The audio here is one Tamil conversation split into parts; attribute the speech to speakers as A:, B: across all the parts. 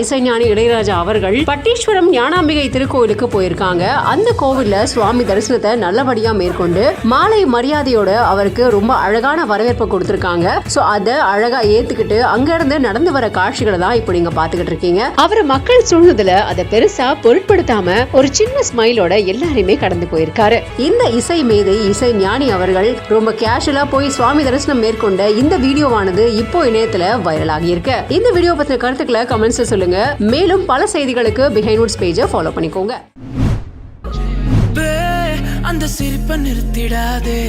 A: இசைஞானி இளையராஜா அவர்கள் பட்டீஸ்வரம் ஞானாம்பிகை திருக்கோயிலுக்கு போயிருக்காங்க. அந்த கோவில்ல சுவாமி தரிசனத்தை நல்லபடியா மேற்கொண்டு மாலை மரியாதையோட அவருக்கு ரொம்ப அழகான வரவேற்பு கொடுத்திருக்காங்க. சோ அத அழகா ஏத்துக்கிட்டு அங்க இருந்து நடந்து வர காட்சிகளை தான் இப்ப நீங்க பாத்துக்கிட்டு இருக்கீங்க. அவர் மக்கள் சூழ்ந்ததுல அதை பெருசா பொருட்படுத்தாம ஒரு சின்ன ஸ்மைலோட எல்லாருமே கடந்து போயிருக்காரு. இந்த இசை மேதை இசை ஞானி அவர்கள் ரொம்ப கேஷுவலா போய் சுவாமி தரிசனம் மேற்கொண்ட இந்த வீடியோவானது இப்போ இணையத்துல வைரல் ஆகி இருக்கு. இந்த வீடியோ பத்தின கருத்துக்களை கமெண்ட்ஸ்ல சொல்லுங்க. மேலும் பல செய்திகளுக்கு பிஹைண்ட் வுட்ஸ் பேஜை ஃபாலோ பண்ணிக்கோங்க.
B: அந்த சிரிப்பை நிறுத்திடாதே,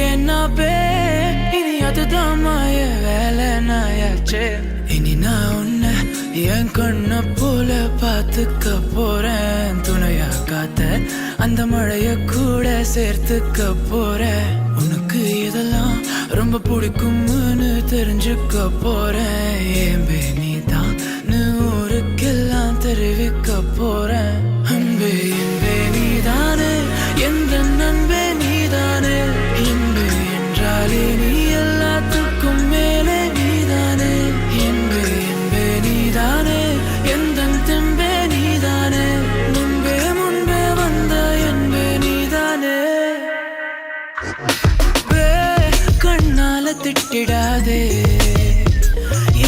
B: ஏன்னா இனி அதுதான் மாய வேலை நாயாச்சே. இனி நான் உன்னை என் கண்ண போல பார்த்துக்க போறேன். துணையா காத்த அந்த மழைய கூட சேர்த்துக்க போறேன். உனக்கு இதெல்லாம் ரொம்ப பிடிக்கும்னு தெரிஞ்சுக்க போறேன். ஏம்பே நீதான் ஊருக்கெல்லாம் தெரிவிக்க போறேன். அன்பே என்பே நீதானே, எந்த நண்பே நீதானே. என்பே என்றாலே நீ எல்லாத்துக்கும் மேலே நீதானே. என்பே என்பே நீதானே, எந்த தெம்பே நீதானே. முன்பே முன்பே வந்த என்பே நீதானே. கண்ணால திட்டிடாதே,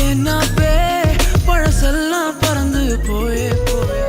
B: ஏன்னா பழசெல்லாம் பறந்து போயே போயே.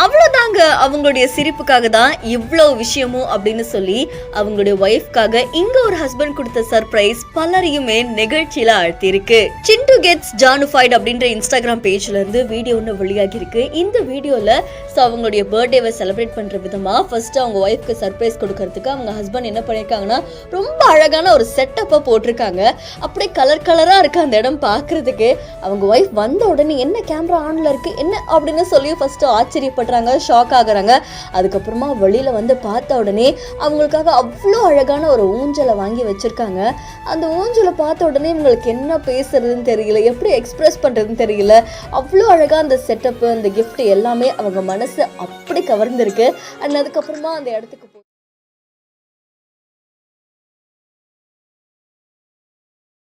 C: அவ்வளோதாங்க, அவங்களுடைய சிரிப்புக்காக தான் இவ்வளோ விஷயமும் அப்படின்னு சொல்லி அவங்களுடைய ஒய்ஃப்காக இங்க ஒரு ஹஸ்பண்ட் கொடுத்த சர்ப்ரைஸ் பலரையுமே நிகழ்ச்சியில அழுத்திருக்கு. சிண்டு கெட்ஸ் ஜானுஃபைட் அப்படின்ற இன்ஸ்டாகிராம் பேஜ்ல இருந்து வீடியோ ஒன்று வெளியாகி இருக்கு. இந்த வீடியோல அவங்களுடைய பர்த்டேவை செலிப்ரேட் பண்ற விதமா ஃபர்ஸ்ட் அவங்க ஒய்ஃப்க்கு சர்ப்ரைஸ் கொடுக்கறதுக்கு அவங்க ஹஸ்பண்ட் என்ன பண்ணிருக்காங்கன்னா ரொம்ப அழகான ஒரு செட்டப்பை போட்டிருக்காங்க. அப்படியே கலர் கலரா இருக்கு அந்த இடம் பாக்குறதுக்கு. அவங்க ஒய்ஃப் வந்த உடனே என்ன கேமரா ஆன்ல இருக்கு என்ன அப்படின்னு சொல்லி ஃபர்ஸ்ட் ஆச்சரியப்படுறாங்க, ஷாக் ஆகுறாங்க. அதுக்கப்புறமா வெளியில வந்து பார்த்த உடனே அவங்களுக்காக அவ்வளோ அழகான ஒரு ஊஞ்சலை வாங்கி வச்சிருக்காங்க. அந்த ஊஞ்சலை பார்த்த உடனே இவங்களுக்கு என்ன பேசுறதுன்னு தெரியல, எப்படி எக்ஸ்பிரஸ் பண்றதுன்னு தெரியல. அவ்வளோ அழகா அந்த செட்டப், அந்த கிஃப்ட் எல்லாமே அவங்க மனசு அப்படி கவர்ந்துருக்கு. அண்ட் அதுக்கப்புறமா அந்த இடத்துக்கு